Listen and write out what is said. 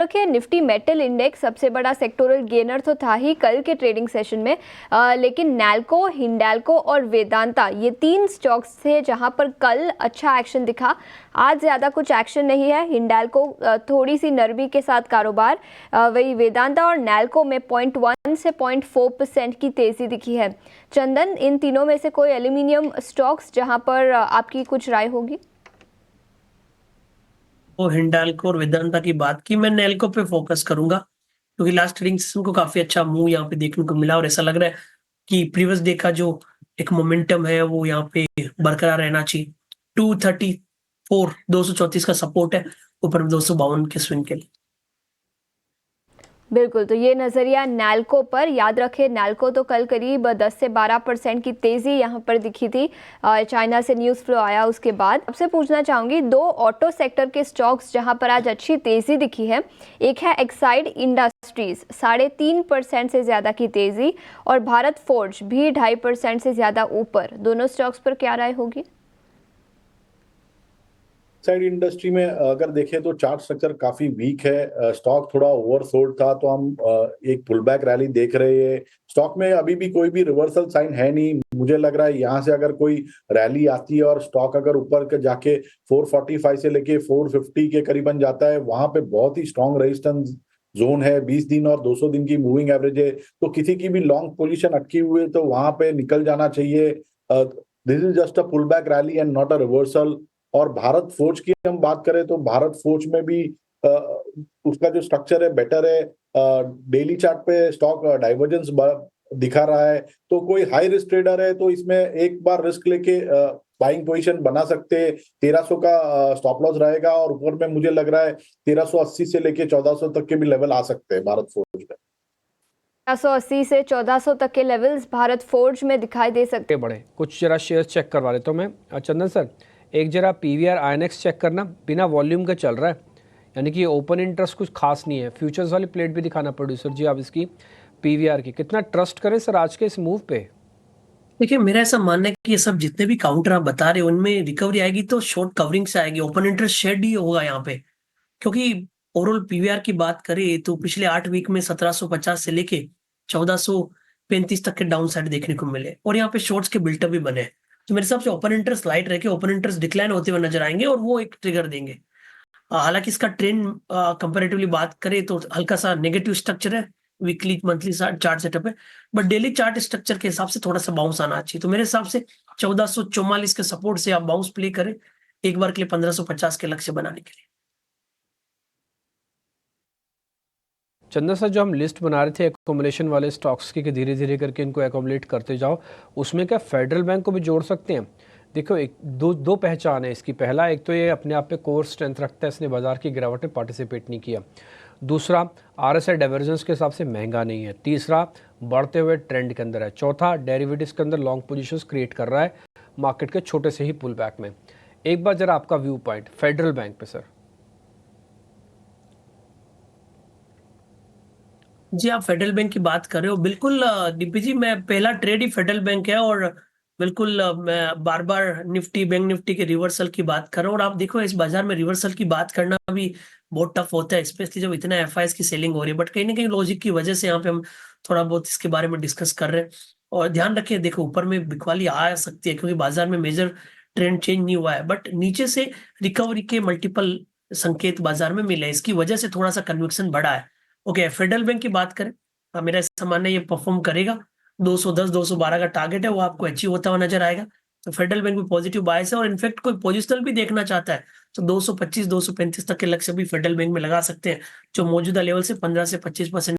रखिए Nifty metal index सबसे बड़ा सेक्टोरल गेनर तो था ही कल के ट्रेडिंग सेशन में, लेकिन नैल्को, हिंडाल्को और वेदांता ये तीन स्टॉक्स थे जहां पर कल अच्छा एक्शन दिखा। आज ज़्यादा कुछ एक्शन नहीं है। हिंडाल्को थोड़ी सी नरमी के साथ कारोबार, वही वेदांता और नैल्को में 0.1 से 0.4% की तेज़ी दिखी है। चंदन, इन तीनों में से कोई एल्यूमिनियम स्टॉक्स जहां पर आपकी कुछ राय होगी? वो हिंडाल्को और वेदांता की बात की, मैं नेल्को पे फोकस करूंगा क्योंकि लास्ट ट्रेडिंग सेशन को काफी अच्छा मूव यहाँ पे देखने को मिला और ऐसा लग रहा है कि प्रीवियस डे का जो एक मोमेंटम है वो यहाँ पे बरकरार रहना चाहिए। 234 234 का सपोर्ट है, ऊपर 252 के स्विंग के लिए। बिल्कुल, तो ये नज़रिया नैल्को पर। याद रखें नैल्को तो कल करीब 10 से 12% की तेज़ी यहाँ पर दिखी थी, चाइना से न्यूज़ फ्लो आया उसके बाद। आपसे पूछना चाहूँगी दो ऑटो सेक्टर के स्टॉक्स जहाँ पर आज अच्छी तेज़ी दिखी है। एक है एक्साइड इंडस्ट्रीज़ 3.5% से ज़्यादा की तेज़ी, और भारत फोर्ज भी 2.5% से ज़्यादा ऊपर। दोनों स्टॉक्स पर क्या राय होगी? साइड इंडस्ट्री में अगर देखें तो चार्ट स्ट्रक्चर काफी वीक है। स्टॉक थोड़ा ओवरसोल्ड था तो हम एक पुल बैक रैली देख रहे हैं। स्टॉक में अभी भी कोई भी रिवर्सल साइन है नहीं। मुझे लग रहा है यहाँ से अगर कोई रैली आती है और स्टॉक अगर ऊपर के जाके 445 से लेके 450 के करीबन जाता है, वहां पे बहुत ही स्ट्रॉन्ग रेजिस्टेंस जोन है। 20 दिन और 200 दिन की मूविंग एवरेज है, तो किसी की भी लॉन्ग पोजीशन अटकी हुई है तो वहां पे निकल जाना चाहिए। This is just a pull back rally and not a reversal. और भारत फोर्ज की हम बात करें तो भारत फोर्ज में भी उसका जो स्ट्रक्चर है बेटर है। डेली चार्ट पे स्टॉक डाइवर्जेंस दिखा रहा है, तो कोई हाई रिस्क ट्रेडर है तो इसमें एक बार रिस्क लेके बाइंग पोजीशन बना सकते हैं। 1300 का स्टॉप लॉस रहेगा और ऊपर में मुझे लग रहा है 1380 से लेके 1400 तक के भी लेवल आ सकते हैं भारत फोर्ज में। 1380 से 1400 तक के लेवल्स भारत फोर्ज में दिखाई दे सकते हैं। बड़े कुछ जरा शेयर चेक करवा लेता हूँ मैं। चंदन सर, एक जरा पीवीआर आईएनएक्स चेक करना, बिना वॉल्यूम का चल रहा है, यानी कि ओपन इंटरेस्ट कुछ खास नहीं है। फ्यूचर्स वाली प्लेट भी दिखाना प्रोड्यूसर जी आप इसकी पीवीआर की। कितना ट्रस्ट करें सर आज के इस मूव पे? देखिए, मेरा ऐसा मानना है कि ये सब जितने भी काउंटर आप बता रहे हो उनमें रिकवरी आएगी तो शॉर्ट कवरिंग से आएगी, ओपन इंटरेस्ट शेड ही होगा यहाँ पे। क्योंकि ओवरऑल पीवीआर की बात करें तो पिछले 8 वीक में 1750 से लेके 1435 तक के डाउन साइड देखने को मिले और यहाँ पे शॉर्ट्स के बिल्टअप भी बने हैं। तो मेरे हिसाब से ओपन इंटरेस्ट लाइट रह के ओपन इंटरेस्ट डिक्लाइन होते हुए नजर आएंगे और वो एक ट्रिगर देंगे। हालांकि इसका ट्रेंड कंपैरेटिवली बात करें तो हल्का सा नेगेटिव स्ट्रक्चर है, वीकली मंथली चार्ट सेटअप है, बट डेली चार्ट स्ट्रक्चर के हिसाब से थोड़ा सा बाउंस आना चाहिए। तो मेरे हिसाब से 1444 के सपोर्ट से आप बाउंस प्ले करें एक बार के लिए 1550 के लक्ष्य बनाने के लिए। चंदन सर, जो हम लिस्ट बना रहे थे एकोमुलेशन वाले स्टॉक्स की कि धीरे धीरे करके इनको एकोमुलेट करते जाओ, उसमें क्या फेडरल बैंक को भी जोड़ सकते हैं? देखो, एक दो पहचान है इसकी। पहला, एक तो ये अपने आप पे कोर स्ट्रेंथ रखता है, इसने बाजार की गिरावट में पार्टिसिपेट नहीं किया। दूसरा, आरएसआई डाइवर्जेंस के हिसाब से महंगा नहीं है। तीसरा, बढ़ते हुए ट्रेंड के अंदर है। चौथा, डेरिवेटिव्स के अंदर लॉन्ग पोजीशंस क्रिएट कर रहा है मार्केट के छोटे से ही पुल बैक में। एक बार जरा आपका व्यू पॉइंट फेडरल बैंक पे सर। जी, आप फेडरल बैंक की बात कर रहे हो। बिल्कुल डीपी जी, मैं पहला ट्रेड ही फेडरल बैंक है और बिल्कुल मैं बार बार निफ्टी, बैंक निफ्टी के रिवर्सल की बात कर रहा हूँ। और आप देखो इस बाजार में रिवर्सल की बात करना भी बहुत टफ होता है, स्पेशली जब इतना एफआईएस की सेलिंग हो रही है। बट कहीं ना कहीं लॉजिक की वजह से यहाँ पे हम थोड़ा बहुत इसके बारे में डिस्कस कर रहे हैं। और ध्यान रखिए, देखो ऊपर में बिकवाली आ सकती है क्योंकि बाजार में मेजर ट्रेंड चेंज नहीं हुआ है, बट नीचे से रिकवरी के मल्टीपल संकेत बाजार में मिले, इसकी वजह से थोड़ा सा कन्विक्शन बढ़ा है। ओके, फेडरल बैंक की बात करें, मेरा ऐसा मानना है ये परफॉर्म करेगा। 210 212 का टारगेट है, वो आपको अचीव होता हुआ नजर आएगा। तो फेडरल बैंक भी पॉजिटिव बायस है और इनफैक्ट कोई पोजिशनल भी देखना चाहता है तो 225 235 तक के लक्ष्य भी फेडरल बैंक में लगा सकते हैं, जो मौजूदा लेवल से 15 से 25%